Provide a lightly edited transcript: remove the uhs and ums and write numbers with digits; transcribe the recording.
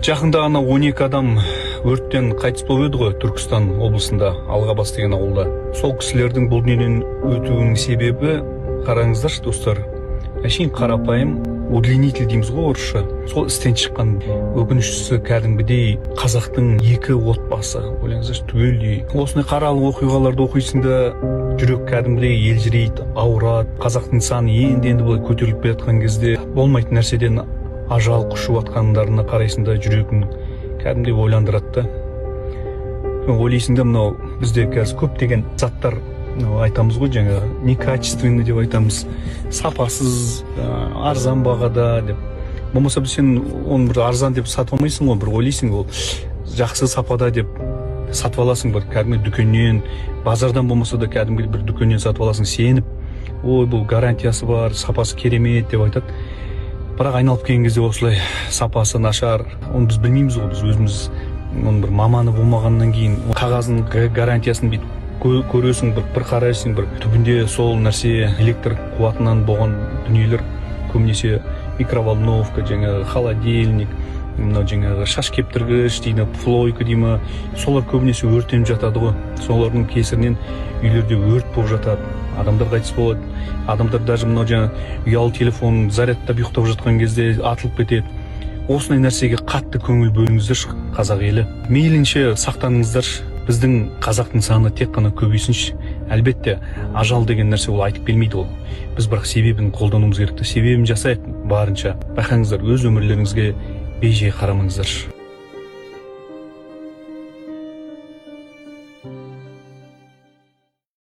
Жақында ана 12 адам өрттен қайтыс болып еді ғой, Түркістан облысында, Алғабас деген ауылда. Сол кісілердің бұл дүниеден өтуінің себебі, қараңыздаршы достар, әшейін қарапайым удлинитель дейміз ғой орысша. Сол істен шыққан. Өкініштісі кәдімгідей қазақтың екі отбасы, ойлаңыздаршы, түгелдей. Осындай қаралы оқиғаларды оқисың да, жүрек кәдімгідей елжірейді, ауырады. Қазақтың саны енді былай көтеріліп келе жатқан кезде болмайтын нәрседен ажал құшып жатқандарына қарайсың да, жүрегің кәдімгідей ойландырады да. Ойлайсың да, мынау бізде қазір көптеген заттар айтамыз ғой, жаңа некачественный деп айтамыз, сапасыз, арзан бағада деп. Болмаса сен оны бір арзан деп сатып алмайсың ғой, бір ойлайсың ол жақсы сапада деп сатып аласың, бір кәдімгі дүкеннен, базардан болмаса да кәдімгі бір дүкеннен сатып аласың, сеніп, ой, бұл гарантиясы бар, сапасы керемет деп айтады. Бірақ айналып келген кезде осылай сапасы нашар, оны біз білмейміз ғой, біз өзіміз оның бір маманы болмағаннан кейін қағаздың гарантиясын бүйтіп көресің, бір қарайсың, бір түбінде сол нәрсе электр қуатынан болған дүниелер, көбінесе микроволновка, жаңағы холодильник, мынау жаңағы шаш кептіргіш дейді, плойка дейді ма, солар көбінесе өртеніп жатады ғой. Солардың кесірінен үйлерде өрт болып жатады, адамдар қайтыс болады. Адамдар даже мынау жаңа ұялы телефон зарядтап ұйықтап жатқан кезде атылып кетеді. Осындай нәрсеге қатты көңіл бөліңіздерші, қазақ елі. Мейлінше сақтаныңыздаршы. Біздің қазақтың саны тек қана көбейсінші. Әлбетте, ажал деген нәрсе ол айтып келмейді ол. Біз бірақ себебін қолдануымыз керек. Себебін жасайық барынша. Байқаңыздар, өз өмірлеріңізге бей-жай қарамаңыздаршы.